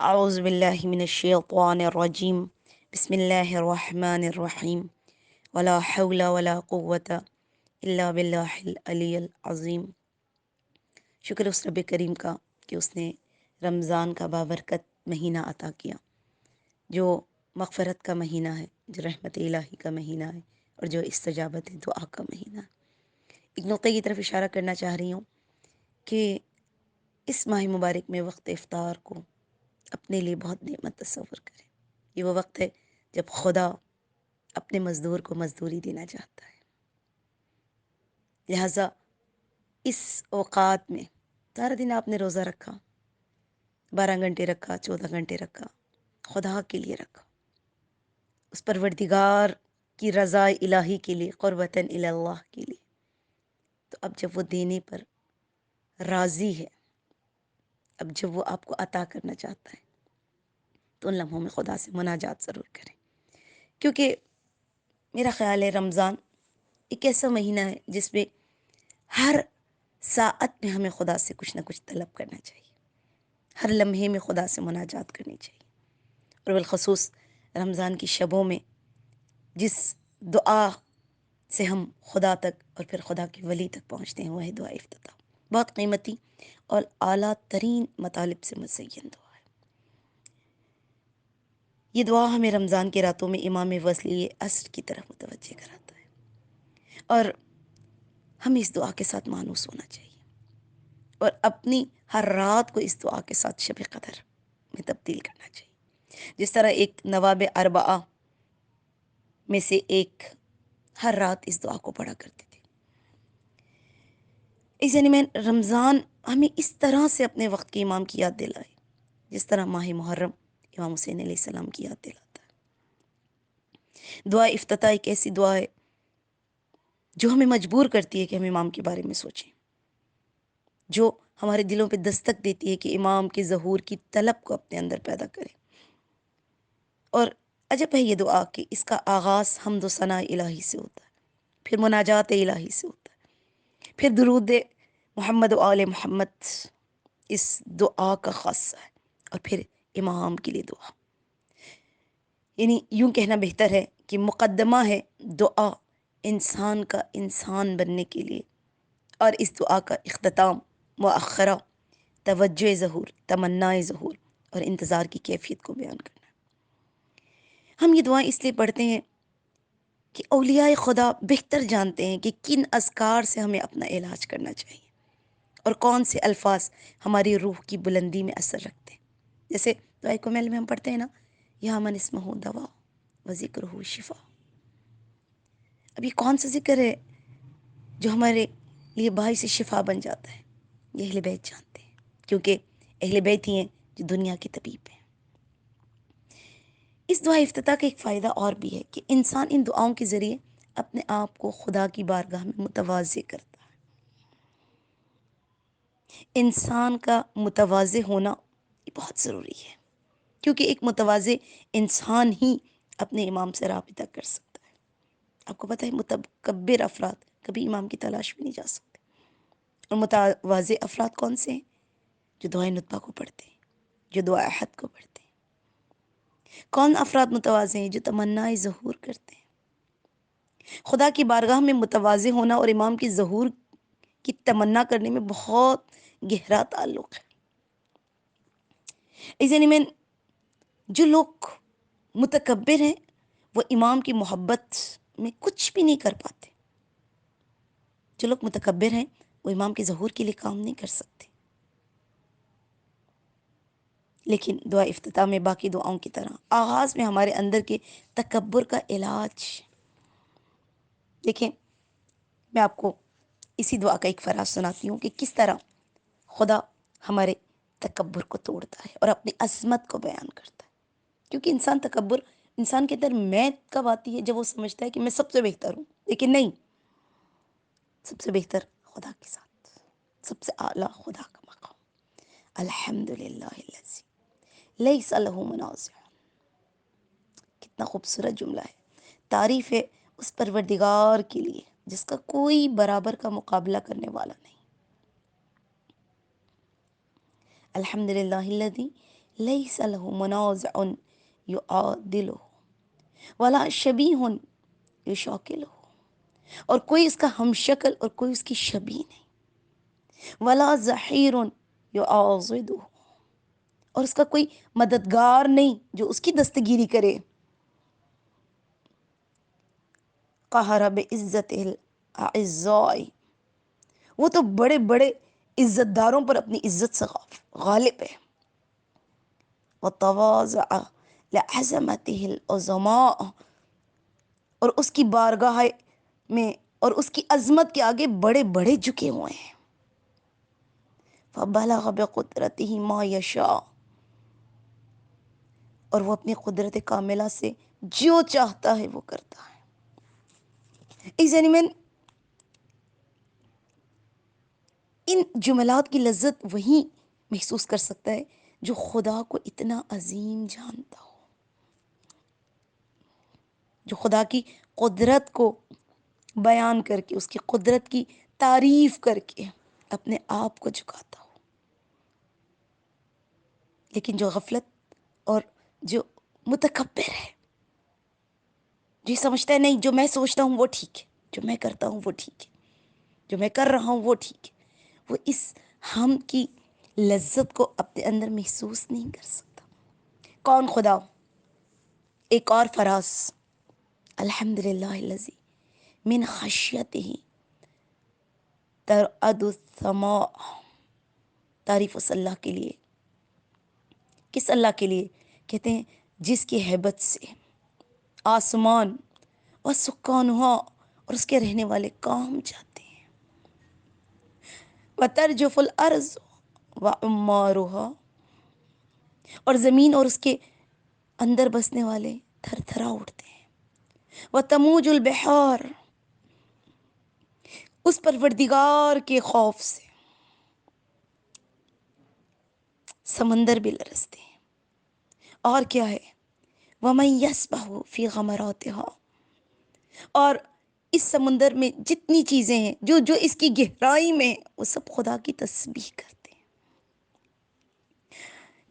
اعوذ باللہ من الشیطان الرجیم بسم اللہ الرحمن الرحیم ولا حول ولا قوة الا باللہ العلی العظیم۔ شکر اس رب کریم کا کہ اس نے رمضان کا بابرکت مہینہ عطا کیا، جو مغفرت کا مہینہ ہے، جو رحمت الہی کا مہینہ ہے، اور جو استجابت دعا کا مہینہ ہے۔ ایک نقطے کی طرف اشارہ کرنا چاہ رہی ہوں کہ اس ماہ مبارک میں وقت افطار کو اپنے لیے بہت نعمت تصور کریں۔ یہ وہ وقت ہے جب خدا اپنے مزدور کو مزدوری دینا چاہتا ہے، لہٰذا اس اوقات میں سارا دن آپ نے روزہ رکھا، 12 گھنٹے رکھا، 14 گھنٹے رکھا، خدا کے لیے رکھا، اس پروردگار کی رضا الہی کے لیے، قربتاً الی اللہ کے لیے۔ تو اب جب وہ دینے پر راضی ہے، اب جب وہ آپ کو عطا کرنا چاہتا ہے، تو ان لمحوں میں خدا سے مناجات ضرور کریں، کیونکہ میرا خیال ہے رمضان ایک ایسا مہینہ ہے جس میں ہر ساعت میں ہمیں خدا سے کچھ نہ کچھ طلب کرنا چاہیے، ہر لمحے میں خدا سے مناجات کرنی چاہیے، اور بالخصوص رمضان کی شبوں میں جس دعا سے ہم خدا تک اور پھر خدا کے ولی تک پہنچتے ہیں، وہ ہے دعا افتتاح۔ بہت قیمتی اور اعلیٰ ترین مطالب سے مزین دعا ہے۔ یہ دعا ہمیں رمضان کے راتوں میں امام وصلی عصر کی طرف متوجہ کراتا ہے، اور ہمیں اس دعا کے ساتھ مانوس ہونا چاہیے، اور اپنی ہر رات کو اس دعا کے ساتھ شب قدر میں تبدیل کرنا چاہیے۔ جس طرح ایک نواب اربعہ میں سے ایک ہر رات اس دعا کو پڑھا کرتے تھے، اس یعنی میں رمضان ہمیں اس طرح سے اپنے وقت کے امام کی یاد دلائے جس طرح ماہ محرم امام حسین علیہ السلام کی یاد دلاتا ہے۔ دعا افتتاح ایک ایسی دعا ہے جو ہمیں مجبور کرتی ہے کہ ہم امام کے بارے میں سوچیں، جو ہمارے دلوں پہ دستک دیتی ہے کہ امام کے ظہور کی طلب کو اپنے اندر پیدا کریں۔ اور عجب ہے یہ دعا کہ اس کا آغاز حمد و ثناء الہی سے ہوتا ہے، پھر مناجات الہی سے ہوتا ہے، پھر درود محمد و آل محمد اس دعا کا خاصہ ہے، اور پھر امام کے لیے دعا۔ یعنی یوں کہنا بہتر ہے کہ مقدمہ ہے دعا انسان کا انسان بننے کے لیے، اور اس دعا کا اختتام مؤخرہ توجہ ظہور، تمنائے ظہور اور انتظار کی کیفیت کو بیان کرنا۔ ہم یہ دعائیں اس لیے پڑھتے ہیں کہ اولیاء خدا بہتر جانتے ہیں کہ کن اذکار سے ہمیں اپنا علاج کرنا چاہیے، اور کون سے الفاظ ہماری روح کی بلندی میں اثر رکھتے ہیں۔ جیسے دعائے کمیل میں ہم پڑھتے ہیں نا، یا من اسمہ دوا و ذکرہ شفا۔ اب یہ کون سا ذکر ہے جو ہمارے لیے باعث شفا بن جاتا ہے؟ یہ اہل بیت جانتے ہیں، کیونکہ اہل بیت ہی ہیں جو دنیا کے طبیب ہیں۔ اس دعا افتتاح کا ایک فائدہ اور بھی ہے کہ انسان ان دعاؤں کے ذریعے اپنے آپ کو خدا کی بارگاہ میں متواضع کرتا ہے۔ انسان کا متواضع ہونا یہ بہت ضروری ہے، کیونکہ ایک متواضع انسان ہی اپنے امام سے رابطہ کر سکتا ہے۔ آپ کو پتہ ہے متکبر افراد کبھی امام کی تلاش میں نہیں جا سکتے، اور متواضع افراد کون سے ہیں؟ جو دعائے نطبہ کو پڑھتے ہیں، جو دعا احد کو پڑھتے ہیں۔ کون افراد متواضع ہیں؟ جو تمنائے ظہور کرتے ہیں۔ خدا کی بارگاہ میں متواضع ہونا اور امام کی ظہور کی تمنا کرنے میں بہت گہرا تعلق ہے۔ اس یعنی میں جو لوگ متکبر ہیں وہ امام کی محبت میں کچھ بھی نہیں کر پاتے۔ جو لوگ متکبر ہیں وہ امام کے ظہور کے لیے کام نہیں کر سکتے۔ لیکن دعا افتتاح میں باقی دعاؤں کی طرح آغاز میں ہمارے اندر کے تکبر کا علاج۔ دیکھیں، میں آپ کو اسی دعا کا ایک فراز سناتی ہوں کہ کس طرح خدا ہمارے تکبر کو توڑتا ہے اور اپنی عظمت کو بیان کرتا ہے۔ کیونکہ انسان کے اندر میں کب آتی ہے؟ جب وہ سمجھتا ہے کہ میں سب سے بہتر ہوں، لیکن نہیں، سب سے بہتر خدا کے ساتھ، سب سے اعلیٰ خدا کا مقام۔ الحمدللہ الذی لیس لہ منازع۔ کتنا خوبصورت جملہ ہے! تعریف ہے اس پروردگار کے لیے جس کا کوئی برابر کا مقابلہ کرنے والا نہیں۔ الحمدللہ الذی لیس لہ منازع یعادلہ ولا شبیہ یشاکلہ، اور کوئی اس کا ہم شکل اور کوئی اس کی شبیہ نہیں، ولا ظہیر یعاضدہ، اور اس کا کوئی مددگار نہیں جو اس کی دستگیری کرے، قہر بعزت الاعزاء، وہ تو بڑے بڑے عزت داروں پر اپنی عزت سے غالب ہے، وتواضع لعظمتہ العظماء، اور اس کی بارگاہ میں اور اس کی عظمت کے آگے بڑے بڑے جھکے ہوئے ہیں، فبلغ بقدرتہ ما یشاء، اور وہ اپنی قدرت کاملہ سے جو چاہتا ہے وہ کرتا ہے۔ یعنی میں ان جملات کی لذت وہی محسوس کر سکتا ہے جو خدا کو اتنا عظیم جانتا ہو، جو خدا کی قدرت کو بیان کر کے، اس کی قدرت کی تعریف کر کے اپنے آپ کو جھکاتا ہو۔ لیکن جو غفلت اور جو متکبر ہے، جو سمجھتا ہے نہیں جو میں سوچتا ہوں وہ ٹھیک ہے، جو میں کرتا ہوں وہ ٹھیک ہے، جو میں کر رہا ہوں وہ ٹھیک ہے، وہ اس ہم کی لذت کو اپنے اندر محسوس نہیں کر سکتا۔ کون خدا؟ ایک اور فراز، الحمدللہ الذی من خشیتہ ترعد السماء، تعریف اس اللہ کے لیے، کس اللہ کے لیے؟ کہتے ہیں جس کی ہیبت سے آسمان اور سکانہا، اور اس کے رہنے والے کام جاتے ہیں، وترجف الارض وعمارها، اور زمین اور اس کے اندر بسنے والے تھر تھرا اٹھتے ہیں، وتموج البحار، اس پروردگار کے خوف سے سمندر بھی لرزتے ہیں۔ اور کیا ہے؟ وَمَن يَسْبَحُ فِي غَمَرَاتِهَا، اور اس سمندر میں جتنی چیزیں ہیں جو جو اس کی گہرائی میں ہیں، وہ سب خدا کی تسبیح کرتے ہیں۔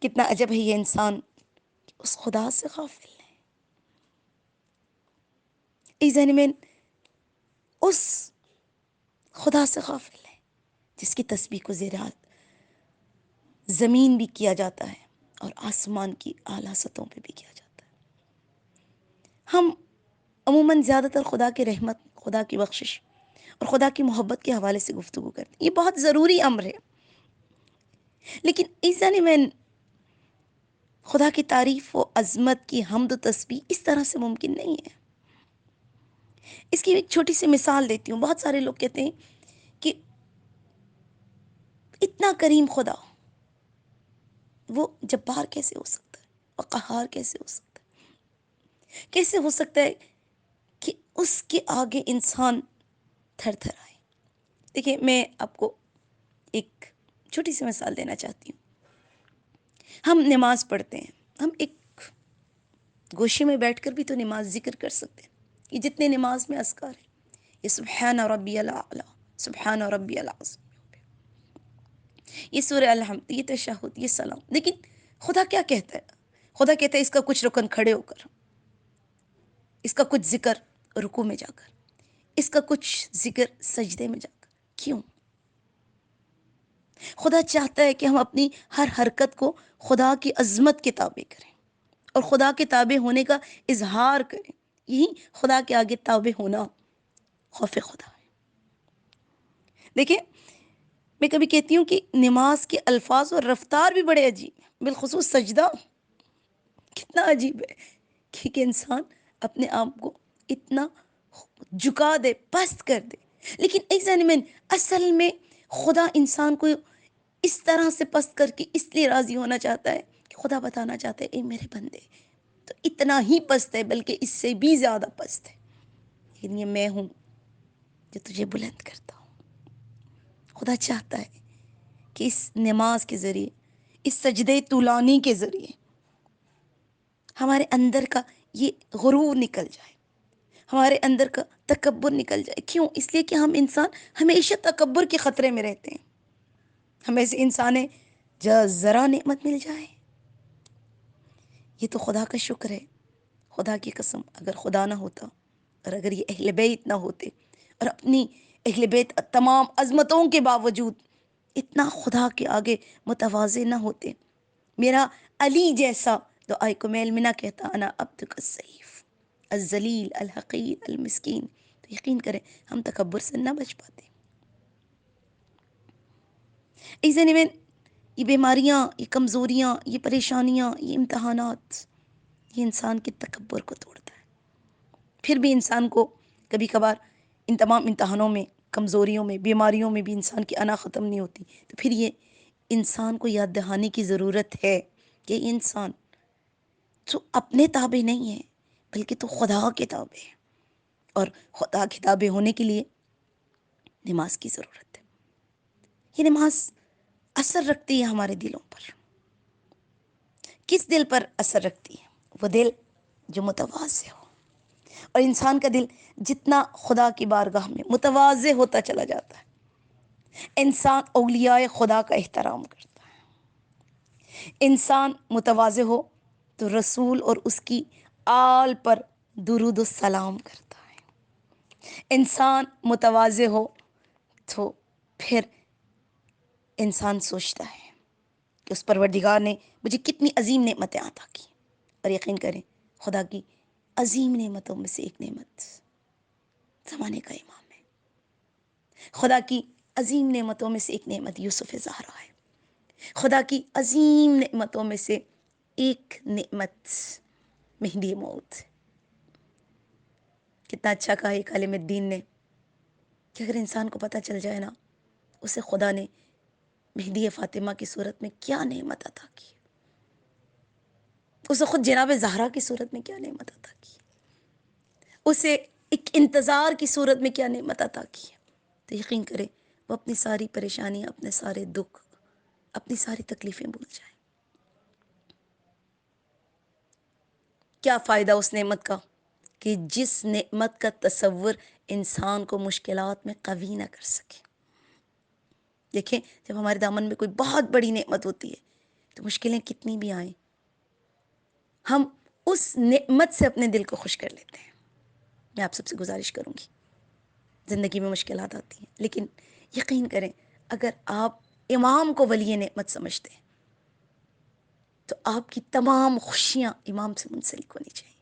کتنا عجب ہے یہ انسان کہ اس خدا سے غافل ہے، اس ذہن میں اس خدا سے غافل ہے جس کی تسبیح کو زیر زمین بھی کیا جاتا ہے اور آسمان کی اعلیٰ سطحوں پہ بھی کیا جاتا ہے۔ ہم عموماً زیادہ تر خدا کی رحمت، خدا کی بخشش اور خدا کی محبت کے حوالے سے گفتگو کرتے ہیں، یہ بہت ضروری امر ہے، لیکن اس یعنی میں خدا کی تعریف و عظمت کی حمد و تسبیح اس طرح سے ممکن نہیں ہے۔ اس کی ایک چھوٹی سی مثال دیتی ہوں۔ بہت سارے لوگ کہتے ہیں کہ اتنا کریم خدا، وہ جبار کیسے ہو سکتا ہے اور قہار کیسے ہو سکتا ہے؟ کیسے ہو سکتا ہے کہ اس کے آگے انسان تھر تھر آئے؟ دیکھیں، میں آپ کو ایک چھوٹی سی مثال دینا چاہتی ہوں۔ ہم نماز پڑھتے ہیں، ہم ایک گوشے میں بیٹھ کر بھی تو نماز ذکر کر سکتے ہیں۔ یہ جتنے نماز میں اذکار ہیں، یہ سبحان ربی الاعلی، سبحان ربی العظیم، یہ سورہ الحمد، یہ تشہد، یہ سلام۔ لیکن خدا کیا کہتا ہے؟ خدا کہتا ہے اس کا کچھ رکن کھڑے ہو کر، اس کا کچھ ذکر رکوع میں جا کر، اس کا کچھ ذکر سجدے میں جا کر۔ کیوں؟ خدا چاہتا ہے کہ ہم اپنی ہر حرکت کو خدا کی عظمت کے تابع کریں اور خدا کے تابع ہونے کا اظہار کریں۔ یہی خدا کے آگے تابع ہونا خوف خدا ہے۔ دیکھیں، میں کبھی کہتی ہوں کہ نماز کے الفاظ اور رفتار بھی بڑے عجیب ہیں، بالخصوص سجدہ کتنا عجیب ہے کہ انسان اپنے آپ کو اتنا جھکا دے، پست کر دے۔ لیکن ایک ذہن میں اصل میں خدا انسان کو اس طرح سے پست کر کے اس لیے راضی ہونا چاہتا ہے کہ خدا بتانا چاہتا ہے اے میرے بندے تو اتنا ہی پست ہے، بلکہ اس سے بھی زیادہ پست ہے، لیکن یہ میں ہوں جو تجھے بلند کرتا ہوں۔ خدا چاہتا ہے کہ اس نماز کے ذریعے، اس سجدے طولانی کے ذریعے ہمارے اندر کا یہ غرور نکل جائے، ہمارے اندر کا تکبر نکل جائے۔ کیوں؟ اس لیے کہ ہم انسان ہمیشہ تکبر کے خطرے میں رہتے ہیں۔ ہمیں سے انسان ہے جہاں ذرا نعمت مل جائے یہ تو خدا کا شکر ہے، خدا کی قسم اگر خدا نہ ہوتا اور اگر یہ اہل بیت نہ ہوتے اور اپنی اہل بیت تمام عظمتوں کے باوجود اتنا خدا کے آگے متواضع نہ ہوتے، میرا علی جیسا تو آئی کو میل میں نہ کہتا انا عبدک الضعیف الذلیل الحقیر المسکین، تو یقین کریں ہم تکبر سے نہ بچ پاتے۔ ایسے میں یہ بیماریاں، یہ کمزوریاں، یہ پریشانیاں، یہ امتحانات، یہ انسان کے تکبر کو توڑتا ہے۔ پھر بھی انسان کو کبھی کبھار ان تمام امتحانوں میں، کمزوریوں میں، بیماریوں میں بھی انسان کی انا ختم نہیں ہوتی، تو پھر یہ انسان کو یاد دہانی کی ضرورت ہے کہ انسان تو اپنے تابع نہیں ہے بلکہ تو خدا کے تابع ہے، اور خدا کے تابع ہونے کے لیے نماز کی ضرورت ہے۔ یہ نماز اثر رکھتی ہے ہمارے دلوں پر۔ کس دل پر اثر رکھتی ہے؟ وہ دل جو متواضع ہو، اور انسان کا دل جتنا خدا کی بارگاہ میں متواضع ہوتا چلا جاتا ہے، انسان اولیاء خدا کا احترام کرتا ہے۔ انسان متواضع ہو تو رسول اور اس کی آل پر درود و سلام کرتا ہے۔ انسان متواضع ہو تو پھر انسان سوچتا ہے کہ اس پروردگار نے مجھے کتنی عظیم نعمتیں عطا کی، اور یقین کریں خدا کی عظیم نعمتوں میں سے ایک نعمت زمانے کا امام ہے۔ خدا کی عظیم نعمتوں میں سے ایک نعمت یوسف زہرا ہے۔ خدا کی عظیم نعمتوں میں سے ایک نعمت مہدی موعود ہے۔ کتنا اچھا کہا ایک عالم الدین نے کہ اگر انسان کو پتہ چل جائے نا اسے خدا نے مہدی فاطمہ کی صورت میں کیا نعمت عطا کی، اسے خود جناب زہرا کی صورت میں کیا نعمت عطا کی، اسے ایک انتظار کی صورت میں کیا نعمت عطا کی ہے، تو یقین کرے وہ اپنی ساری پریشانیاں، اپنے سارے دکھ، اپنی ساری تکلیفیں بھول جائیں۔ کیا فائدہ اس نعمت کا کہ جس نعمت کا تصور انسان کو مشکلات میں قوی نہ کر سکے۔ دیکھیں جب ہمارے دامن میں کوئی بہت بڑی نعمت ہوتی ہے تو مشکلیں کتنی بھی آئیں ہم اس نعمت سے اپنے دل کو خوش کر لیتے ہیں۔ میں آپ سب سے گزارش کروں گی، زندگی میں مشکلات آتی ہیں لیکن یقین کریں اگر آپ امام کو ولی نعمت سمجھتے ہیں تو آپ کی تمام خوشیاں امام سے منسلک ہونی چاہیے۔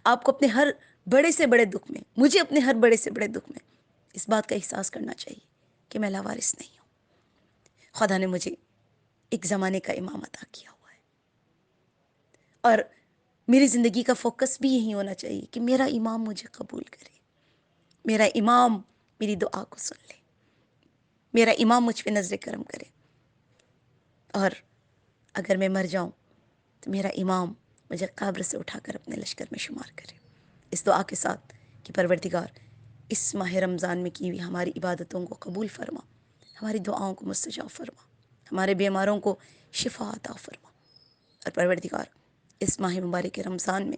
آپ کو اپنے ہر بڑے سے بڑے دکھ میں، مجھے اپنے ہر بڑے سے بڑے دکھ میں اس بات کا احساس کرنا چاہیے کہ میں لاوارث نہیں ہوں، خدا نے مجھے ایک زمانے کا امام عطا کیا ہوا ہے، اور میری زندگی کا فوکس بھی یہی ہونا چاہیے کہ میرا امام مجھے قبول کرے، میرا امام میری دعا کو سن لے، میرا امام مجھ پہ نظر کرم کرے، اور اگر میں مر جاؤں تو میرا امام مجھے قبر سے اٹھا کر اپنے لشکر میں شمار کرے۔ اس دعا کے ساتھ کہ پروردگار اس ماہ رمضان میں کی ہوئی ہماری عبادتوں کو قبول فرما، ہماری دعاؤں کو مستجاب فرما، ہمارے بیماروں کو شفا عطا فرما، اور پروردگار اس ماہ مبارک رمضان میں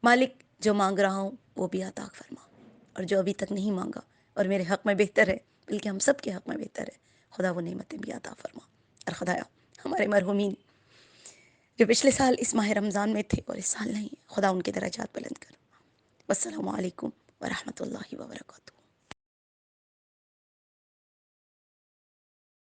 مالک جو مانگ رہا ہوں وہ بھی عطا فرما، اور جو ابھی تک نہیں مانگا اور میرے حق میں بہتر ہے بلکہ ہم سب کے حق میں بہتر ہے، خدا وہ نعمتیں بھی عطا فرما، اور خدایا ہمارے مرحومین جو پچھلے سال اس ماہ رمضان میں تھے اور اس سال نہیں، خدا ان کے درجات بلند کر۔ والسلام علیکم ورحمۃ اللہ وبرکاتہ۔